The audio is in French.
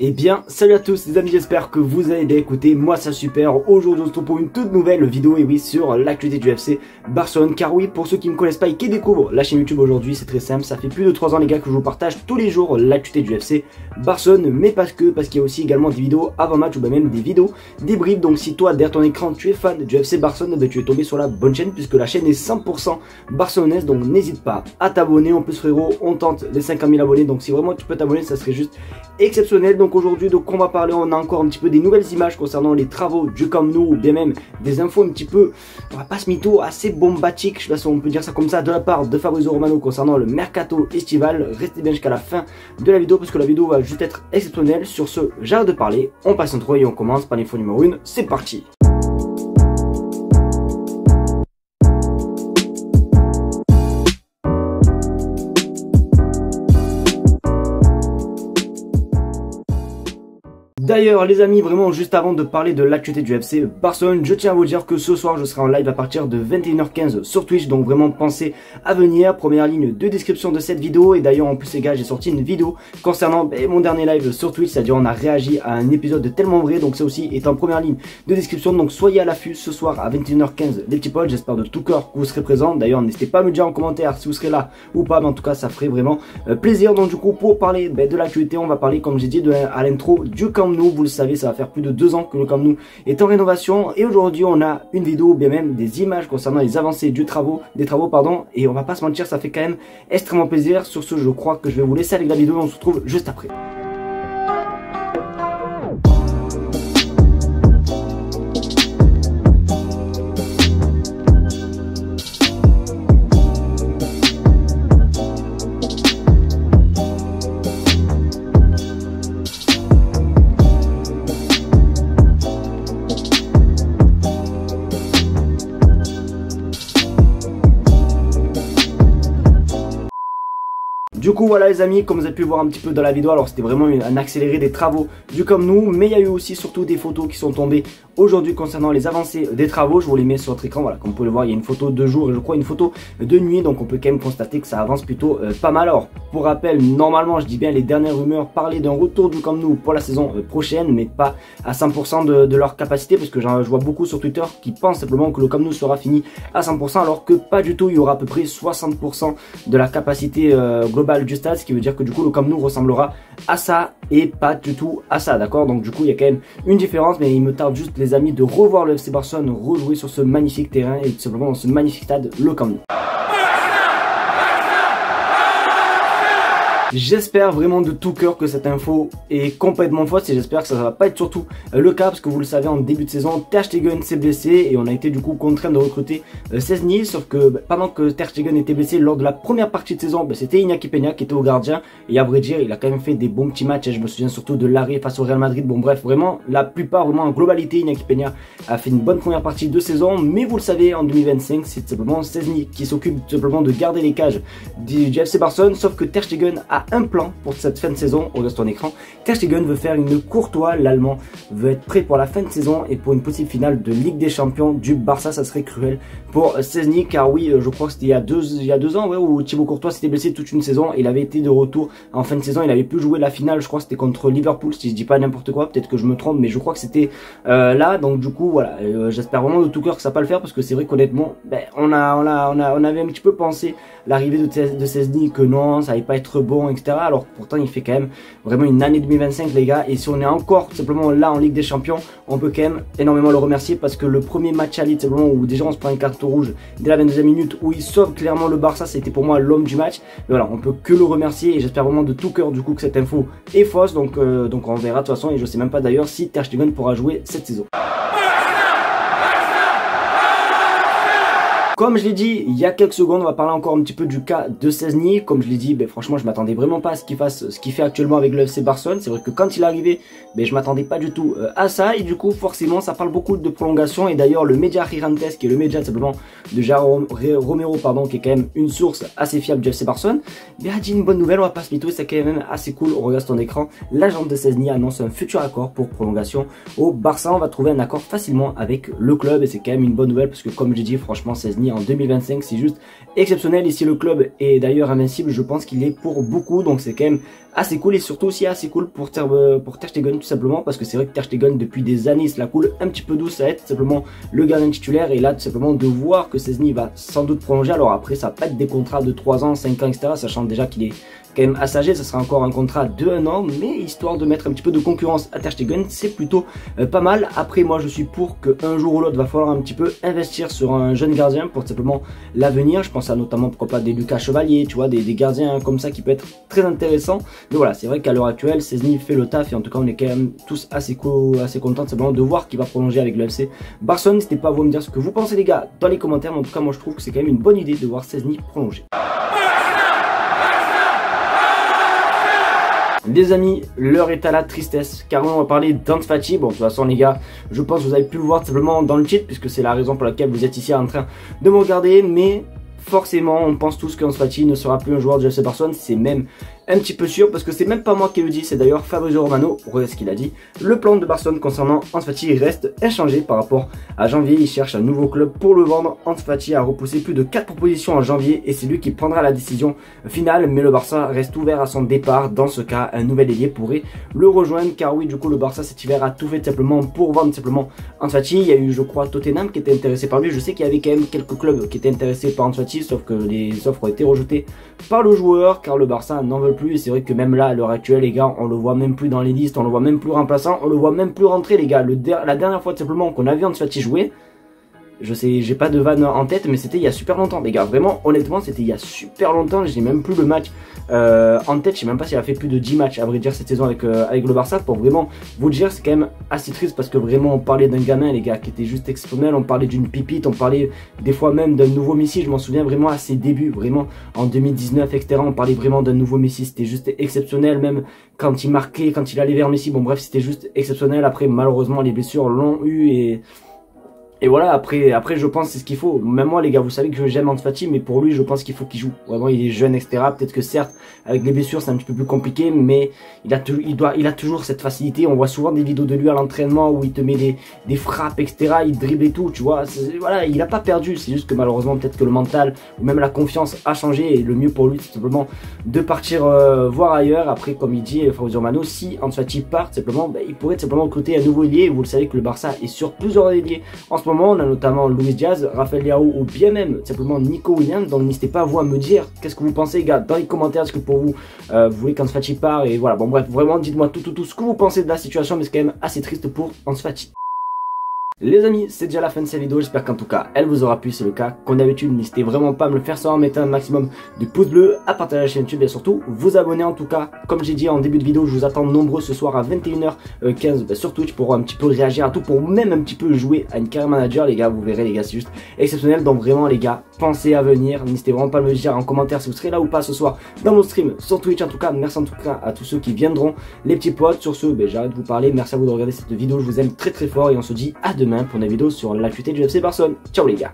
Eh bien, salut à tous les amis, j'espère que vous allez bien. Écoutez, moi ça super. Aujourd'hui on se retrouve pour une toute nouvelle vidéo, et oui, sur l'actualité du FC Barcelone. Car oui, pour ceux qui ne me connaissent pas et qui découvrent la chaîne YouTube aujourd'hui, c'est très simple. Ça fait plus de 3 ans les gars que je vous partage tous les jours l'actualité du FC Barcelone. Mais pas que, parce qu'il y a aussi également des vidéos avant match ou même des vidéos débriefs. Donc si toi derrière ton écran tu es fan du FC Barcelone, ben, tu es tombé sur la bonne chaîne, puisque la chaîne est 100% barcelonaise. Donc n'hésite pas à t'abonner. En plus frérot, on tente les 50 000 abonnés. Donc si vraiment tu peux t'abonner, ça serait juste exceptionnel. Donc aujourd'hui, on va parler, on a encore un petit peu des nouvelles images concernant les travaux du Camp Nou, ou bien même des infos un petit peu, on va pas se mytho, assez bombatiques, je sais pas si on peut dire ça comme ça, de la part de Fabrizio Romano concernant le mercato estival. Restez bien jusqu'à la fin de la vidéo parce que la vidéo va juste être exceptionnelle. Sur ce, j'arrête de parler, on passe en 3 et on commence par l'info numéro 1, c'est parti. D'ailleurs les amis, vraiment juste avant de parler de l'actualité du FC Barcelone, je tiens à vous dire que ce soir je serai en live à partir de 21h15 sur Twitch. Donc vraiment pensez à venir, première ligne de description de cette vidéo. Et d'ailleurs en plus les gars, j'ai sorti une vidéo concernant mon dernier live sur Twitch, c'est-à-dire on a réagi à un épisode tellement vrai. Donc ça aussi est en première ligne de description, donc soyez à l'affût ce soir à 21h15 les petits potes. J'espère de tout cœur que vous serez présents. D'ailleurs n'hésitez pas à me dire en commentaire si vous serez là ou pas, mais en tout cas ça ferait vraiment plaisir. Donc du coup pour parler de l'actualité, on va parler comme j'ai dit à l'intro du Camp Nou. Vous le savez, ça va faire plus de 2 ans que le Camp Nou est en rénovation, et aujourd'hui on a une vidéo ou bien même des images concernant les avancées des travaux et on va pas se mentir, ça fait quand même extrêmement plaisir. Sur ce, je crois que je vais vous laisser avec la vidéo et on se retrouve juste après. Du coup voilà les amis, comme vous avez pu voir un petit peu dans la vidéo, alors c'était vraiment un accéléré des travaux du Camp Nou, mais il y a eu aussi surtout des photos qui sont tombées aujourd'hui concernant les avancées des travaux. Je vous les mets sur votre écran, voilà, comme vous pouvez le voir, il y a une photo de jour et je crois une photo de nuit, donc on peut quand même constater que ça avance plutôt pas mal. Alors pour rappel, normalement je dis bien les dernières rumeurs parlaient d'un retour du Camp Nou pour la saison prochaine, mais pas à 100% de leur capacité, parce que je vois beaucoup sur Twitter qui pensent simplement que le Camp Nou sera fini à 100%, alors que pas du tout. Il y aura à peu près 60% de la capacité globale du stade, ce qui veut dire que du coup le Camp Nou ressemblera à ça et pas du tout à ça, d'accord. Donc du coup il y a quand même une différence, mais il me tarde juste les amis de revoir le FC Barcelone rejouer sur ce magnifique terrain et tout simplement dans ce magnifique stade, le Camp Nou. J'espère vraiment de tout cœur que cette info est complètement fausse, et j'espère que ça va pas être surtout le cas, parce que vous le savez, en début de saison Ter Stegen s'est blessé et on a été du coup contraint de recruter Szczesny, sauf que pendant que Ter Stegen était blessé lors de la première partie de saison, c'était Iñaki Peña qui était au gardien, et à vrai dire il a quand même fait des bons petits matchs. Je me souviens surtout de l'arrêt face au Real Madrid. Bon bref, vraiment la plupart, vraiment en globalité, Iñaki Peña a fait une bonne première partie de saison, mais vous le savez, en 2025 c'est simplement Szczesny qui s'occupe simplement de garder les cages du FC Barcelone, sauf que Ter Stegen a un plan pour cette fin de saison. On reste en écran. Ter Stegen veut faire une courtois, l'allemand veut être prêt pour la fin de saison et pour une possible finale de Ligue des Champions du Barça. Ça serait cruel pour Szczesny, car oui, je crois que c'était il y a deux ans, ouais, où Thibaut Courtois s'était blessé toute une saison. Il avait été de retour en fin de saison, il avait pu jouer la finale, je crois que c'était contre Liverpool, si je dis pas n'importe quoi, peut-être que je me trompe, mais je crois que c'était là. Donc du coup voilà, j'espère vraiment de tout cœur que ça va pas le faire, parce que c'est vrai qu'honnêtement on avait un petit peu pensé l'arrivée de Szczesny que non, ça allait pas être bon, etc. Alors pourtant il fait quand même vraiment une année 2025 les gars, et si on est encore simplement là en Ligue des Champions, on peut quand même énormément le remercier, parce que le premier match à Leeds, simplement où déjà on se prend une carte rouge dès la 22e minute, où il sauve clairement le Barça, c'était pour moi l'homme du match. Mais voilà, on peut que le remercier, et j'espère vraiment de tout cœur du coup que cette info est fausse. Donc on verra de toute façon, et je sais même pas d'ailleurs si Ter Stegen pourra jouer cette saison. Comme je l'ai dit il y a quelques secondes, on va parler encore un petit peu du cas de Szczesny. Comme je l'ai dit, franchement je m'attendais vraiment pas à ce qu'il fasse ce qu'il fait actuellement avec le FC Barcelone. C'est vrai que quand il est arrivé, je m'attendais pas du tout à ça, et du coup forcément ça parle beaucoup de prolongation. Et d'ailleurs le média Girantes, qui est le média simplement de Jérôme Romero, pardon, qui est quand même une source assez fiable du FC Barcelone, a dit une bonne nouvelle. On va pas se mytho, c'est quand même assez cool. On regarde ton écran, l'agent de Szczesny annonce un futur accord pour prolongation au Barça. On va trouver un accord facilement avec le club, et c'est quand même une bonne nouvelle, parce que comme j'ai dit, franchement Szczesny Szczęsny en 2025, c'est juste exceptionnel. Et si le club est d'ailleurs invincible, je pense qu'il est pour beaucoup, donc c'est quand même assez cool, et surtout aussi assez cool pour Ter Stegen, tout simplement, parce que c'est vrai que Ter Stegen depuis des années se la coule un petit peu douce à être tout simplement le gardien titulaire, et là tout simplement de voir que Szczęsny va sans doute prolonger. Alors après ça va pas être des contrats de 3 ans, 5 ans, etc., sachant déjà qu'il est quand même assez âgé, ça sera encore un contrat de 1 an, mais histoire de mettre un petit peu de concurrence à Ter Stegen, c'est plutôt pas mal. Après moi je suis pour qu'un jour ou l'autre va falloir un petit peu investir sur un jeune gardien pour tout simplement l'avenir. Je pense à notamment pourquoi pas des Lucas Chevalier, tu vois, des gardiens comme ça qui peut être très intéressant. Mais voilà, c'est vrai qu'à l'heure actuelle, Szczęsny fait le taf, et en tout cas on est quand même tous assez contents simplement de voir qu'il va prolonger avec le FC Barcelone. N'hésitez pas à vous me dire ce que vous pensez les gars dans les commentaires, mais en tout cas moi je trouve que c'est quand même une bonne idée de voir Szczęsny prolonger. Les amis, l'heure est à la tristesse, car on va parler d'Ansu Fati. Bon, de toute façon les gars, je pense que vous avez pu le voir tout simplement dans le titre, puisque c'est la raison pour laquelle vous êtes ici en train de me regarder, mais forcément on pense tous qu'Ansu Fati ne sera plus un joueur du FC Barcelone. C'est même un petit peu sûr, parce que c'est même pas moi qui le dis, c'est d'ailleurs Fabrizio Romano, regardez ce qu'il a dit. Le plan de Barcelone concernant Ansu Fati reste inchangé par rapport à janvier. Il cherche un nouveau club pour le vendre. Ansu Fati a repoussé plus de 4 propositions en janvier, et c'est lui qui prendra la décision finale, mais le Barça reste ouvert à son départ. Dans ce cas, un nouvel ailier pourrait le rejoindre, car oui, du coup le Barça cet hiver a tout fait simplement pour vendre simplement Ansu Fati. Il y a eu, je crois, Tottenham qui était intéressé par lui. Je sais qu'il y avait quand même quelques clubs qui étaient intéressés par Ansu Fati, sauf que les offres ont été rejetées par le joueur, car le Barça n'en veut plus. Et c'est vrai que même là, à l'heure actuelle les gars, on le voit même plus dans les listes, on le voit même plus remplaçant, on le voit même plus rentrer les gars. La dernière fois tout simplement qu'on a vu Ansu Fati jouer, je sais, j'ai pas de vanne en tête, mais c'était il y a super longtemps les gars, vraiment honnêtement c'était il y a super longtemps. J'ai même plus le match en tête, je sais même pas s'il a fait plus de 10 matchs à vrai dire cette saison avec le Barça. Pour vraiment vous dire, c'est quand même assez triste, parce que vraiment on parlait d'un gamin les gars qui était juste exceptionnel, on parlait d'une pipite, on parlait des fois même d'un nouveau Messi. Je m'en souviens vraiment à ses débuts, vraiment en 2019 etc, on parlait vraiment d'un nouveau Messi, c'était juste exceptionnel, même quand il marquait, quand il allait vers Messi, bon bref c'était juste exceptionnel. Après malheureusement les blessures l'ont eu, et voilà, après je pense c'est ce qu'il faut. Même moi les gars, vous savez que j'aime Ansu Fati, mais pour lui je pense qu'il faut qu'il joue. Vraiment il est jeune etc, peut-être que certes avec les blessures c'est un petit peu plus compliqué, mais il a toujours cette facilité. On voit souvent des vidéos de lui à l'entraînement où il te met des frappes etc, il dribble et tout, tu vois. Voilà, il a pas perdu, c'est juste que malheureusement peut-être que le mental ou même la confiance a changé, et le mieux pour lui c'est simplement de partir voir ailleurs. Après comme il dit Fabrizio Romano, si Ansu Fati part simplement, il pourrait simplement recruter un nouveau ailier. Vous le savez que le Barça est sur plusieurs ailiers en ce moment. On a notamment Luis Diaz, Rafael Leao ou bien même simplement Nico Williams. Donc n'hésitez pas à vous à me dire qu'est-ce que vous pensez les gars dans les commentaires. Est-ce que pour vous, vous voulez qu'Ansu Fati part? Et voilà, bon bref, vraiment dites-moi tout ce que vous pensez de la situation, mais c'est quand même assez triste pour Ansu Fati. Les amis, c'est déjà la fin de cette vidéo, j'espère qu'en tout cas elle vous aura plu. C'est le cas, comme d'habitude n'hésitez vraiment pas à me le faire savoir en mettant un maximum de pouces bleus, à partager la chaîne YouTube et surtout vous abonner. En tout cas, comme j'ai dit en début de vidéo, je vous attends nombreux ce soir à 21h15 sur Twitch pour un petit peu réagir à tout, pour même un petit peu jouer à une carrière manager les gars. Vous verrez les gars, c'est juste exceptionnel. Donc vraiment les gars, pensez à venir, n'hésitez vraiment pas à me le dire en commentaire si vous serez là ou pas ce soir dans mon stream sur Twitch. En tout cas, merci en tout cas à tous ceux qui viendront, les petits potes. Sur ce, j'arrête de vous parler, merci à vous de regarder cette vidéo, je vous aime très fort, et on se dit à demain pour une vidéo sur l'actualité du FC Barcelone. Ciao les gars.